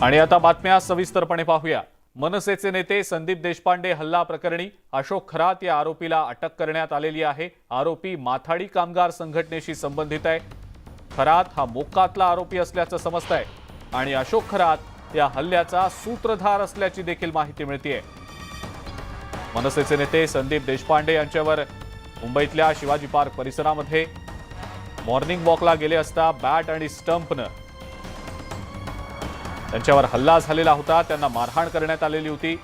आणि आता बातम्या सविस्तरपणे पाहूया। मनसेचे नेते संदीप देशपांडे हल्ला प्रकरणी अशोक खरात या आरोपीला अटक करण्यात आलेली आहे। आरोपी माथाडी कामगार संघटनेशी संबंधित आहे। खरात हा मोक्कातला आरोपी असल्याचं समजतंय आणि अशोक खरात या हल्ल्याचा सूत्रधार असल्याची देखील माहिती मिळतेय। मनसेचे नेते संदीप देशपांडे यांच्यावर मुंबईतल्या शिवाजी पार्क परिसरामध्ये मॉर्निंग वॉकला गेले असता बॅट आणि स्टंपनं त्यांच्यावर हल्ला झालेला होता। त्यांना मारहाण करण्यात आलेली होती।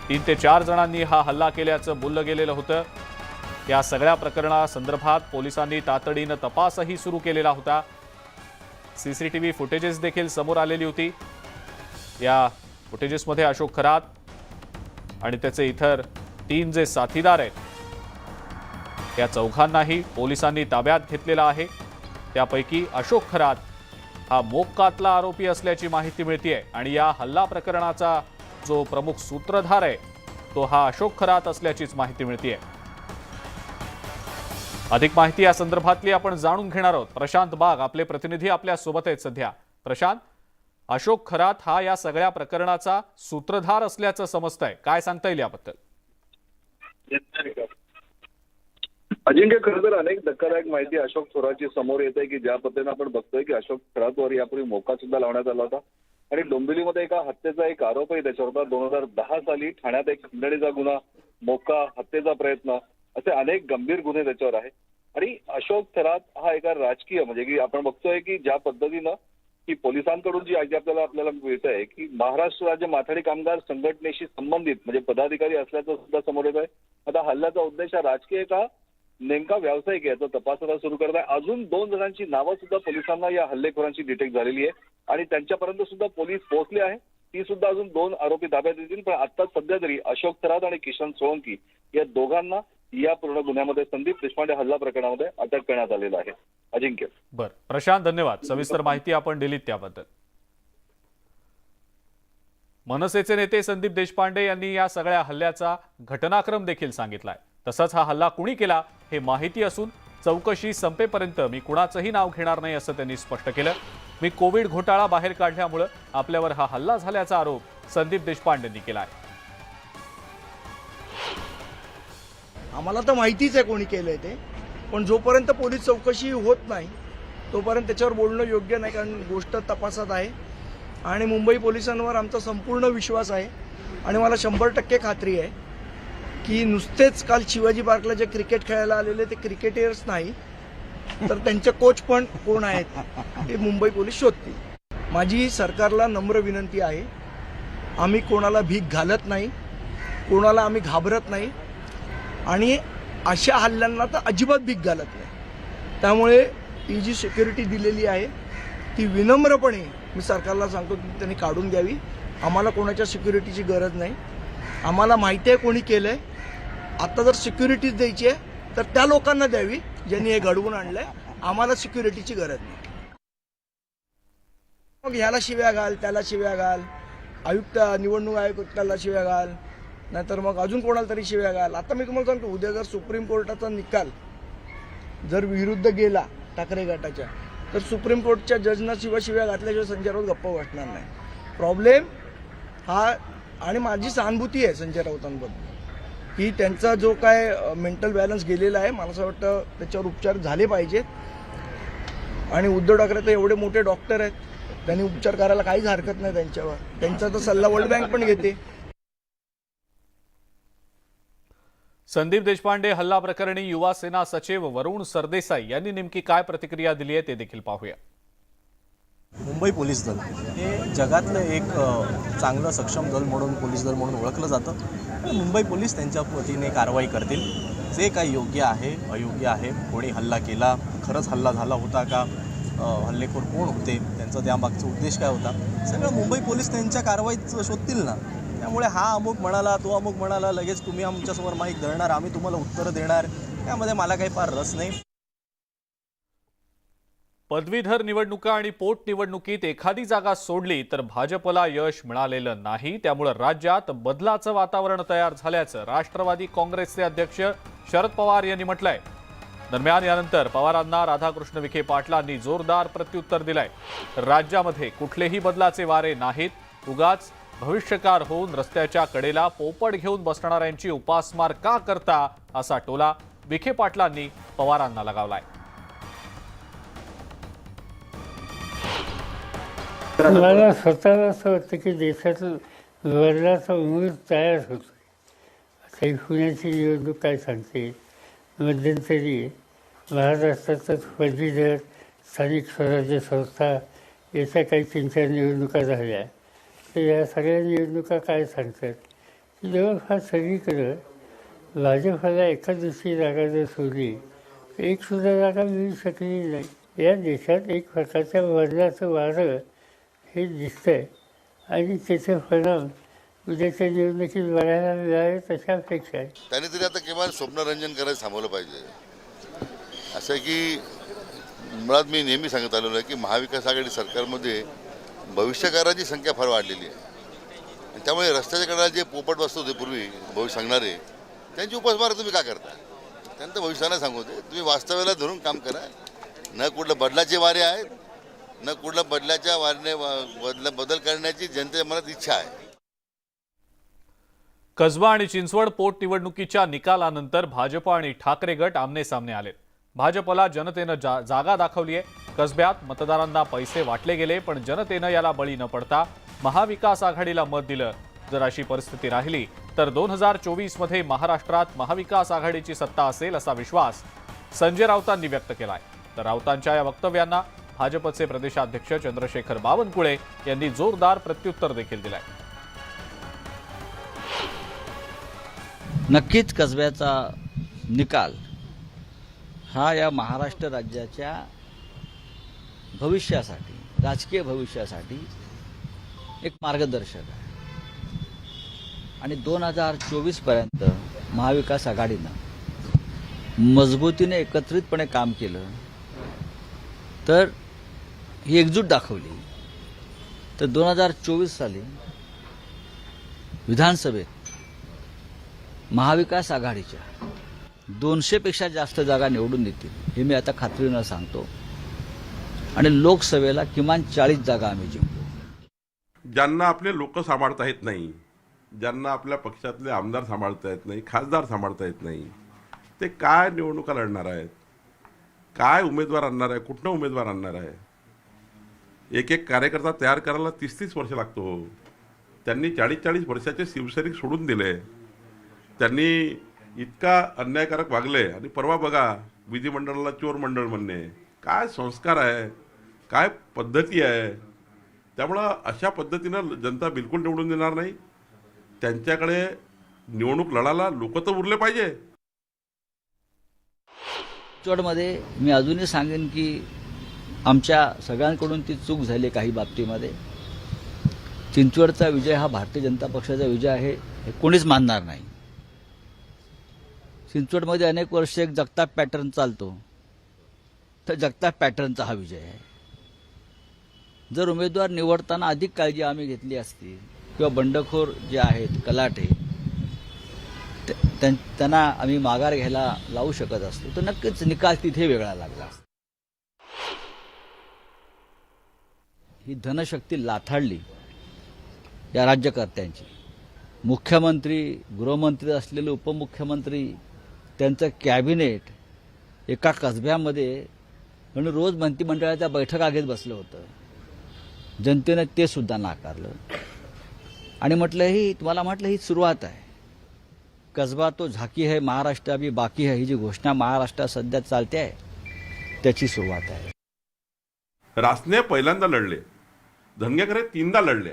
3 ते 4 जणांनी हा हल्ला केल्याचं बोललं गेलेलं होतं। या सगळ्या प्रकरणासंदर्भात पोलिसांनी तातडीनं तपासही सुरू केलेला होता। सीसीटीव्ही फुटेजेस देखील समोर आलेली होती। या फुटेजेसमध्ये अशोक खरात आणि त्याचे इतर 3 जे साथीदार आहेत या चौघांनाही पोलिसांनी ताब्यात घेतलेला आहे। त्यापैकी अशोक खरात हा मोक्कातला आरोपी असल्याची माहिती मिळतेय आणि या हल्ला प्रकरणाचा जो प्रमुख सूत्रधार आहे तो हा अशोक खरात असल्याचीच माहिती मिळतेय। अधिक माहिती या संदर्भातली आपण जाणून घेणार आहोत। प्रशांत बाग आपले प्रतिनिधी आपल्या सोबत आहेत सध्या। प्रशांत, अशोक खरात हा या सगळ्या प्रकरणाचा सूत्रधार असल्याचं समजतंय, काय सांगता येईल याबद्दल? अजिंक्य, खरं तर अनेक धक्कादायक माहिती अशोक खरातची समोर येत आहे की ज्या पद्धतीने आपण बघतोय की अशोक खरातवर यापूर्वी मोक्का सुद्धा लावण्यात आला होता आणि डोंबिवलीमध्ये एका हत्येचा एक आरोपही त्याच्यावर होता। 2010 साली ठाण्यात एक खंडणीचा गुन्हा, मोक्का, हत्येचा प्रयत्न असे अनेक गंभीर गुन्हे त्याच्यावर आहे। आणि अशोक खरात हा एका राजकीय म्हणजे की आपण बघतोय की ज्या पद्धतीनं की पोलिसांकडून जी माहिती आपल्याला मिळत आहे की महाराष्ट्र राज्य माथाडी कामगार संघटनेशी संबंधित म्हणजे पदाधिकारी असल्याचं सुद्धा समोर येत आहे। आता हल्ल्याचा उद्देश हा राजकीय का नेमका व्यावसायिक याचा तपास आता सुरू करत आहे। अजून 2 जणांची नावं सुद्धा पोलिसांना या हल्लेखोरांची डिटेक्ट झालेली आहे आणि त्यांच्यापर्यंत सुद्धा पोलीस पोहोचले आहे। ती सुद्धा अजून 2 आरोपी ताब्यात येतील, पण आता सध्या तरी अशोक खरात आणि किशन सोळंकी या दोघांना या पूर्ण गुन्ह्यामध्ये संदीप देशपांडे हल्ला प्रकरणामध्ये अटक करण्यात आलेलं आहे। अजिंक्य, बरं प्रशांत, धन्यवाद सविस्तर माहिती आपण दिलीत त्याबद्दल। मनसेचे नेते संदीप देशपांडे यांनी या सगळ्या हल्ल्याचा घटनाक्रम देखील सांगितलाय। तसंच हा हल्ला कुणी केला हे माहिती असून चौकशी संपेपर्यंत मी कुणाचंही नाव घेणार नाही असं त्यांनी स्पष्ट केलं। मी कोविड घोटाळा बाहेर काढल्यामुळे आपल्यावर हा हल्ला झाल्याचा आरोप संदीप देशपांडेंनी केला आहे। आम्हाला तर माहितीच आहे कोणी केलंय ते, पण जोपर्यंत पोलीस चौकशी होत नाही तोपर्यंत त्याच्यावर बोलणं योग्य नाही, कारण गोष्ट तपासात आहे आणि मुंबई पोलिसांवर आमचा संपूर्ण विश्वास आहे आणि मला 100% खात्री आहे की नुसतेच काल शिवाजी पार्कला जे क्रिकेट खेळायला आलेले ते क्रिकेटर्स नाही तर त्यांचे कोच पण कोण आहेत हे मुंबई पोलीस शोधतील। माझी सरकारला नम्र विनंती आहे, आम्ही कोणाला भीक घालत नाही, कोणाला आम्ही घाबरत नाही आणि अशा हल्ल्यांना तर अजिबात भीक घालत नाही। त्यामुळे ही जी सिक्युरिटी दिलेली आहे ती विनम्रपणे मी सरकारला सांगतो की त्यांनी काढून द्यावी। आम्हाला कोणाच्या सिक्युरिटीची गरज नाही, आम्हाला माहिती आहे कोणी केलंय। आता जर सिक्युरिटीज द्यायची आहे तर त्या लोकांना द्यावी ज्यांनी हे घडवून आणलंय, आम्हाला सिक्युरिटीची गरज नाही। मग ह्याला शिव्या घाल, त्याला शिव्या घाल, आयुक्त निवडणूक आयुक्ताला शिव्या घाल, नाहीतर मग अजून कोणाला तरी शिव्या घाल। आता मी तुम्हाला सांगतो, उद्या जर सुप्रीम कोर्टाचा निकाल जर विरुद्ध गेला ठाकरे गटाच्या तर सुप्रीम कोर्टच्या जजना शिव्या घातल्याशिवाय संजय राऊत गप्प बसणार नाही। प्रॉब्लेम हा, आणि माझी सहानुभूती आहे संजय राऊतांबद्दल की त्यांचा जो काय मेंटल बॅलन्स गेलेला आहे, मला असं वाटतं त्याच्यावर उपचार झाले पाहिजेत। आणि उद्धव ठाकरे तर एवढे मोठे डॉक्टर आहेत, त्यांनी उपचार करायला काहीच हरकत नाही त्यांच्यावर, त्यांचा तर सल्ला वर्ल्ड बँक पण घेते। संदीप देशपांडे हल्ला प्रकरणी युवा सेना सचिव वरुण सरदेसाई यांनी नेमकी काय प्रतिक्रिया दिली आहे ते देखील पाहूया। मुंबई पोलीस दल हे जगातलं एक चांगलं सक्षम दल म्हणून, पोलीस दल म्हणून ओळखलं जातं। मुंबई पोलीस त्यांच्या वतीने कारवाई करतील। जे काही योग्य आहे अयोग्य आहे, कोणी हल्ला केला, खरंच हल्ला झाला होता का, हल्लेखोर कोण होते, त्यांचा त्यामागचा उद्देश काय होता, सगळं मुंबई पोलीस त्यांच्या कारवाईत शोधतील ना। त्यामुळे हा अमुक म्हणाला, तो अमुक म्हणाला, लगेच तुम्ही आमच्यासमोर माईक धरणार, आम्ही तुम्हाला उत्तरं देणार, त्यामध्ये मला काही फार रस नाही। पदवीधर निवडणुका आणि पोटनिवडणुकीत एखादी जागा सोडली तर भाजपला यश मिळालेलं नाही। त्यामुळे राज्यात बदलाचं वातावरण तयार झाल्याचं राष्ट्रवादी काँग्रेसचे अध्यक्ष शरद पवार यांनी म्हटलंय। दरम्यान यानंतर पवारांना राधाकृष्ण विखे पाटलांनी जोरदार प्रत्युत्तर दिलंय. राज्यामध्ये कुठलेही बदलाचे वारे नाहीत. उगाच भविष्यकार होऊन रस्त्याच्या कडेला पोपट घेऊन बसणाऱ्यांची उपासमार का करता, असा टोला विखे पाटलांनी पवारांना लगावलाय. मला स्वतःला असं वाटतं की देशातलं बदलाचा उमेद तयार होतो. आता ही पुण्याची निवडणूक काय सांगते, मध्यंतरी महाराष्ट्रातच पदवीधर स्थानिक स्वराज्य संस्था याच्या काही 3-4 निवडणुका झाल्या. तर या सगळ्या निवडणुका काय सांगतात की जवळपास सगळीकडं भाजपला एका दुसरी जागा जर सोडली तर एकसुद्धा जागा मिळू शकली नाही. या देशात एक प्रकारच्या बदलाचं वारं हे दिसतंय आणि त्याचे परिणाम उद्याच्या निवडणुकीत बघायला मिळावे अशा अपेक्षा आहे. त्याने तरी आता किमान स्वप्नरंजन करायला थांबवलं पाहिजे. असं आहे की मुळात मी नेहमी सांगत आलेलो आहे की महाविकास आघाडी सरकारमध्ये भविष्यकारांची संख्या फार वाढलेली आहे आणि त्यामुळे रस्त्याच्या कडेला जे पोपट बसत होते पूर्वी भविष्य सांगणारे, त्यांची उपासमार तुम्ही का करता? त्यांचं भविष्याला सांगू दे. तुम्ही वास्तव्याला धरून काम करा. न कुठलं बदलाचे वारे आहेत, न कुठल्या बदलाच्या वारणे बदल करण्याची जनतेच्या मनात इच्छा आहे. कसबा आणि चिंचवड पोटनिवडणुकीच्या निकालानंतर भाजप आणि ठाकरे गट आमने सामने आले. भाजपला जनतेनं जागा दाखवली आहे. कसब्यात मतदारांना पैसे वाटले गेले, पण जनतेनं याला बळी न पडता महाविकास आघाडीला मत दिलं. जर अशी परिस्थिती राहिली तर 2024 मध्ये महाराष्ट्रात महाविकास आघाडीची सत्ता असेल असा विश्वास संजय राऊतांनी व्यक्त केलाय. तर राऊतांच्या या वक्तव्यांना भाजपचे प्रदेशाध्यक्ष चंद्रशेखर बावनकुळे यांनी जोरदार प्रत्युत्तर देखील दिलंय. नक्कीच कसब्याचा निकाल हा या महाराष्ट्र राज्याच्या भविष्यासाठी, राजकीय भविष्यासाठी एक मार्गदर्शक आहे. आणि 2024 पर्यंत महाविकास आघाडीनं मजबूतीने एकत्रितपणे काम केलं तर ही एकजूट दाखवली तर 2024 साली विधानसभेत महाविकास आघाडीच्या 200 पेक्षा जास्त जागा निवडून देतील हे मी आता खात्रीनं सांगतो. आणि लोकसभेला किमान 40 जागा आम्ही जिंकू. ज्यांना आपले लोक सांभाळता येत नाही, ज्यांना आपल्या पक्षातले आमदार सांभाळता येत नाही, खासदार सांभाळता येत नाही, ते काय निवडणुका लढणार आहेत? काय उमेदवार आणणार आहे? कुठनं उमेदवार आणणार आहे? एक एक कार्यकर्ता तयार करायला 30-30 वर्ष लागतो. त्यांनी 40-40 वर्षाचे शिवसैनिक सोडून दिले. त्यांनी इतका अन्यायकारक वागले आणि परवा बघा विधिमंडळाला चोर मंडळ म्हणणे. काय संस्कार आहे, काय पद्धती आहे? त्यामुळं अशा पद्धतीनं जनता बिलकुल निवडून देणार नाही. त्यांच्याकडे निवडणूक लढायला लोक तर उरले पाहिजे. चिंचवडमध्ये मी अजूनही सांगेन की आमच्या सगळ्यांकडून ती चूक झाली काही बाबतीमध्ये. चिंचवडचा विजय हा भारतीय जनता पक्षाचा विजय आहे हे कोणीच मानणार नाही. चिंचवडमध्ये अनेक वर्ष एक जगताप पॅटर्न चालतो, तर जगताप पॅटर्नचा हा विजय आहे. जर उमेदवार निवडताना अधिक काळजी आम्ही घेतली असती किंवा बंडखोर जे आहेत कलाटे त्यांना आम्ही माघार घ्यायला लावू शकत असतो तर नक्कीच निकाल तिथे वेगळा लागला. ही धनशक्ती लाथाडली या राज्यकर्त्यांची. मुख्यमंत्री, गृहमंत्री असलेले उपमुख्यमंत्री, त्यांचं कॅबिनेट एका कसब्यामध्ये म्हणून रोज मंत्रिमंडळाच्या बैठका घेत बसलं होतं. जनतेनं ते सुद्धा नाकारलं आणि तुम्हाला म्हटलं ही सुरुवात आहे. कसबा तो झाकी है, महाराष्ट्र अभी बाकी है, ही जी घोषणा महाराष्ट्रात सध्या चालते आहे त्याची सुरुवात आहे. रासने पहिल्यांदा लढले, धनगेकर हे 3दा लढले.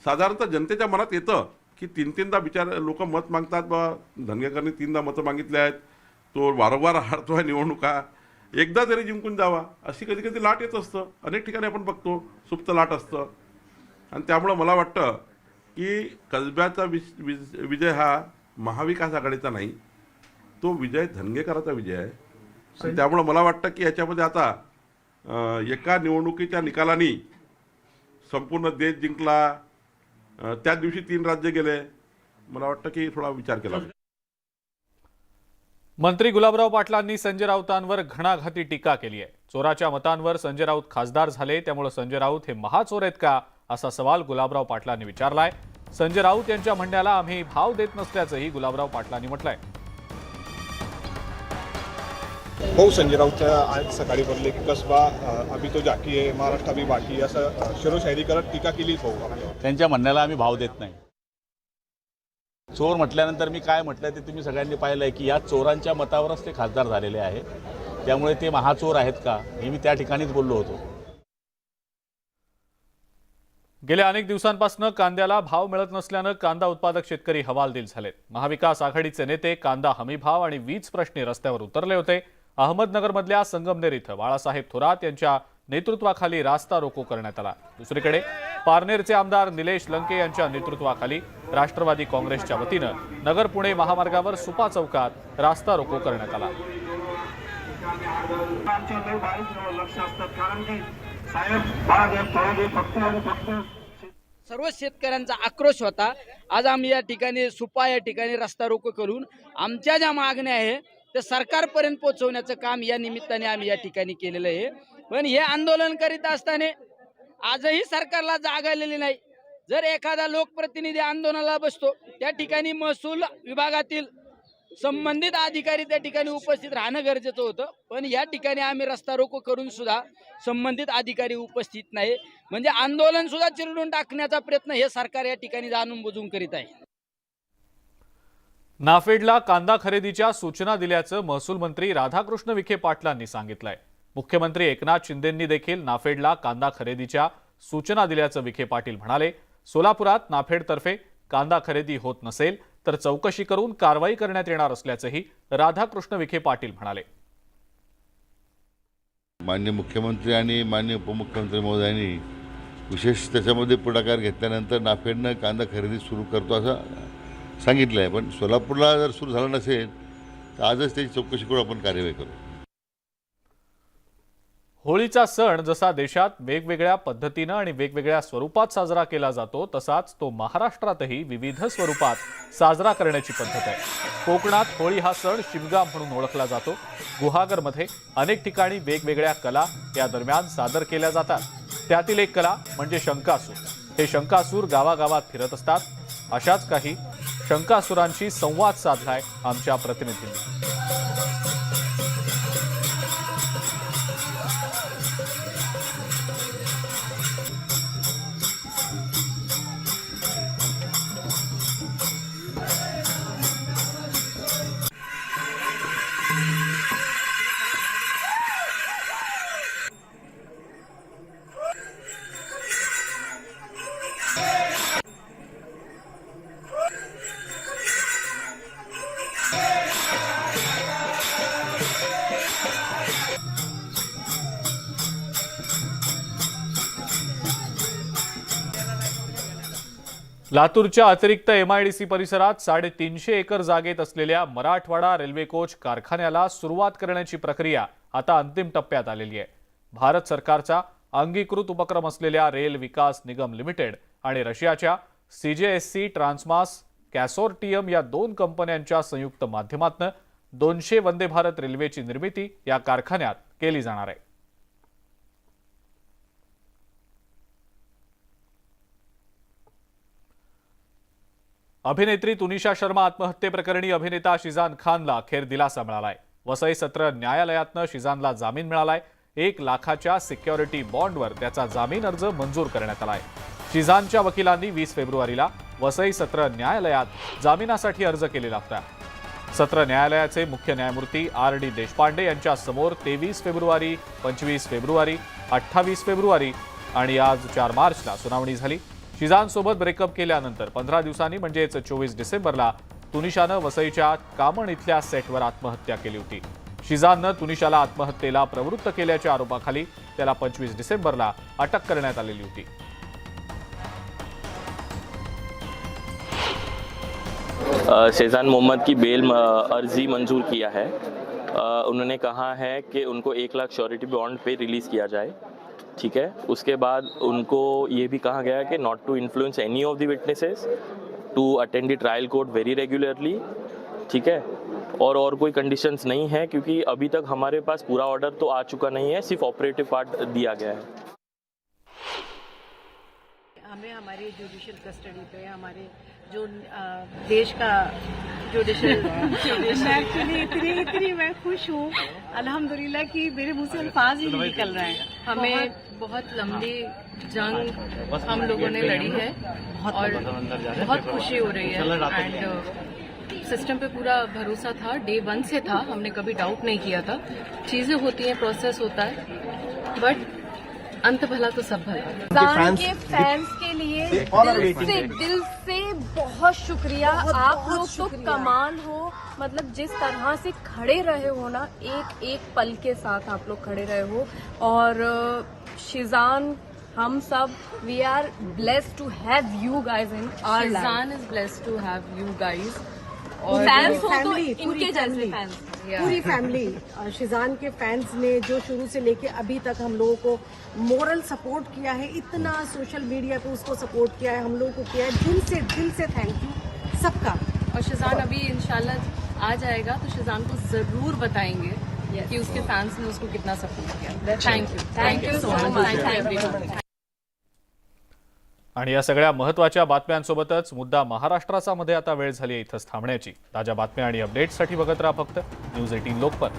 साधारणतः जनतेच्या मनात येतं की 3-3दा बिचार लोक मत मागतात. बा धनगेकरने 3दा मतं मागितले आहेत, तो वारंवार हारतो आहे निवडणुका, एकदा तरी जिंकून जावा अशी कधी कधी लाट येत असतं. अनेक ठिकाणी आपण बघतो सुप्त लाट असतं. आणि त्यामुळं मला वाटतं की कसब्याचा विजय हा महाविकास आघाडीचा नाही, तो विजय धनगेकराचा विजय आहे. आणि त्यामुळं मला वाटतं की याच्यामध्ये आता एका निवडणुकीच्या निकालाने संपूर्ण देश जिंकला, त्या दिवशी 3 राज्य गेले. मला वाटतं की थोडा विचार केला. मंत्री गुलाबराव पाटलांनी संजय राऊतांवर घणाघाती टीका केली आहे. चोराच्या मतांवर संजय राऊत खासदार झाले, त्यामुळे संजय राऊत हे महाचोर आहेत का, असा सवाल गुलाबराव पाटलांनी विचारलाय. संजय राऊत यांच्या म्हणण्याला आम्ही भाव देत नसल्याचंही गुलाबराव पाटलांनी म्हटलंय. हो, संजय राऊत आज सकाळी बोलले की कसबा अभी तो जाकी आहे, महाराष्ट्र अभी बाकी आहे, असं शिरोशायरी करत टीका केली. त्यांच्या म्हणण्याला आम्ही भाव देत नाही. चोर म्हटल्यानंतर मी काय म्हटलं ते तुम्ही सगळ्यांनी पाहिलं आहे की या चोरांच्या मतावरच ते खासदार झालेले आहे. त्यामुळे ते महाचोर आहेत का हे मी त्या ठिकाणीच बोललो होतो. गेल्या अनेक दिवसांपासून कांद्याला भाव मिळत नसल्यानं कांदा उत्पादक शेतकरी हवालदिल झालेत. महाविकास आघाडीचे नेते कांदा हमीभाव आणि वीज प्रश्नी रस्त्यावर उतरले होते. अहमदनगरमधल्या संगमनेर इथं बाळासाहेब थोरात यांच्या नेतृत्वाखाली रास्ता रोको करण्यात आला. दुसरीकडे पारनेरचे आमदार निलेश लंके यांच्या नेतृत्वाखाली राष्ट्रवादी काँग्रेसच्या वतीनं नगर पुणे महामार्गावर सुपा चौकात रास्ता रोको करण्यात आला. सर्व शेतकऱ्यांचा आक्रोश होता. आज आम्ही या ठिकाणी सुपा या ठिकाणी रस्ता रोको करून आमच्या ज्या मागण्या आहे ते सरकारपर्यंत पोहोचवण्याचं काम या निमित्ताने आम्ही या ठिकाणी केलेलं आहे. पण हे आंदोलन करीत असताना आजही सरकारला जाग आलेली नाही. जर एखादा लोकप्रतिनिधी आंदोलनाला बसतो त्या ठिकाणी महसूल विभागातील संबंधित अधिकारी त्या ठिकाणी उपस्थित राहणं गरजेचं होतं. पण या ठिकाणी आम्ही रस्ता रोको करून सुद्धा संबंधित अधिकारी उपस्थित नाही. म्हणजे आंदोलन सुद्धा चिरडून टाकण्याचा प्रयत्न हे सरकार या ठिकाणी जाणून बुजून करीत आहे. नाफेडला कांदा खरेदीच्या सूचना दिल्याचं महसूल मंत्री राधाकृष्ण विखे पाटलांनी सांगितलंय. मुख्यमंत्री एकनाथ शिंदेंनी देखील नाफेडला कांदा खरेदीच्या सूचना दिल्याचं विखे पाटील म्हणाले. सोलापुरात नाफेडतर्फे कांदा खरेदी होत नसेल तर चौकशी करून कारवाई करण्यात येणार असल्याचंही राधाकृष्ण विखे पाटील म्हणाले. माननीय मुख्यमंत्री आणि माननीय उपमुख्यमंत्री महोदयांनी विशेष त्याच्यामध्ये पुढाकार घेतल्यानंतर नाफेडनं कांदा खरेदी सुरू करतो असं सांगितलं आहे. पण सोलापूरला जर सुरू झालं नसेल तर आजच त्याची चौकशी करून आपण कार्यवाही करू. होळीचा सण जसा देशात वेगवेगळ्या पद्धतीनं आणि वेगवेगळ्या स्वरूपात साजरा केला जातो तसाच तो महाराष्ट्रातही विविध स्वरूपात साजरा करण्याची पद्धत आहे. कोकणात होळी हा सण शिमगा म्हणून ओळखला जातो. गुहागरमध्ये अनेक ठिकाणी वेगवेगळ्या कला या दरम्यान सादर केल्या जातात. त्यातील एक कला म्हणजे शंकासूर. हे शंकासूर गावागावात फिरत असतात. अशाच काही शंकासुरांशी संवाद साधलाय आमच्या प्रतिनिधींनी. लातूरच्या अतिरिक्त MIDC परिसरात 350 एकर जागेत असलेल्या मराठवाडा रेल्वे कोच कारखान्याला सुरुवात करण्याची प्रक्रिया आता अंतिम टप्प्यात आलेली आहे. भारत सरकारचा अंगीकृत उपक्रम असलेल्या रेल विकास निगम लिमिटेड आणि रशियाच्या CJSC ट्रान्समास कॅसोर्टियम या 2 कंपन्यांच्या संयुक्त माध्यमातून 200 वंदे भारत रेल्वेची निर्मिती या कारखान्यात केली जाणार आहे. अभिनेत्री तुनिशा शर्मा आत्महत्येप्रकरणी अभिनेता शिजान खानला अखेर दिलासा मिळालाय. वसई सत्र न्यायालयातनं शिजानला जामीन मिळालाय. 1 लाखाच्या सिक्युरिटी बॉन्डवर त्याचा जामीन अर्ज मंजूर करण्यात आलाय. शिजानच्या वकिलांनी 20 फेब्रुवारीला वसई सत्र न्यायालयात जामिनासाठी अर्ज केलेला होता. सत्र न्यायालयाचे मुख्य न्यायमूर्ती RD देशपांडे यांच्या समोर 23 फेब्रुवारी, 25 फेब्रुवारी, 28 फेब्रुवारी आणि आज 4 मार्चला सुनावणी झाली. शिजानसोबत ब्रेकअप केल्यानंतर 15 दिवसांनी म्हणजेच 24 डिसेंबरला तुनिशानं वसईच्या कामण इथल्या सेटवर आत्महत्या केली होती. शिजाननं तुनिशाला आत्महत्येला प्रवृत्त केल्याच्या आरोपाखाली त्याला 25 डिसेंबरला अटक करण्यात आलेली होती. शेजान मोहम्मद की बेल अर्जी मंजूर किया है. उन्होंने कहा है कि उनको 1 लाख श्योरिटी बॉन्ड पे रिलीज किया जाए. ठीक है. उसके बाद उनको ये भी कहा गया कि not to influence any of the witnesses, to attend the trial court very regularly. ठीक है. और कोई कंडीशंस नहीं है, क्योंकि अभी तक हमारे पास पूरा ऑर्डर तो आ चुका नहीं है, सिर्फ ऑपरेटिव पार्ट दिया गया है। हमें हमारे जुडिशियल कस्टडी पे हमारे जो देश का जुडिशियल एक्चुअली इतनी मैं खुश हूँ अल्हम्दुलिल्लाह कि मेरे मुंह से अल्फाज ही नहीं निकल रहे हैं। हमें बहुत लंबी जंग हम लोगों ने लड़ी है और बहुत खुशी हो रही है एंड सिस्टम पे पूरा भरोसा था, डे 1 से था, हमने कभी डाउट नहीं किया था। चीजें होती हैं, प्रोसेस होता है, बट अंत भला तो सब भला। के फैंस के लिए दिल से बहुत शुक्रिया। आप लोग तो कमाल हो, मतलब जिस तरह से खड़े रहे हो ना, एक एक पल के साथ आप लोग खड़े रहे हो। और शिजान, हम सब we are blessed to have you guys in our life. Shizaan is blessed to have you guys. और फैंस हो तो इनके जैसे फैंस, पूरी फैमिली शिजान के फैंस ने जो शुरू से लेके अभी तक हम लोगों को मोरल सपोर्ट किया है, इतना सोशल मीडिया पे उसको सपोर्ट किया है, हम लोगों को किया है, दिल से थैंक यू सबका। और शिजान अभी इंशाल्लाह आ जाएगा तो शिजान को जरूर बताएंगे कि उसके फैंस ने उसको कितना सपोर्ट किया। Thank you so much. Thank you everyone. आणि या सगळ्या महत्त्वाच्या बातम्यांसोबतच मुद्दा महाराष्ट्राचा मध्ये आता वेळ झाली आहे इथंच थांबण्याची। ताज्या बातम्या आणि अपडेट्ससाठी बघत राहा फक्त न्यूज 18 लोकमत।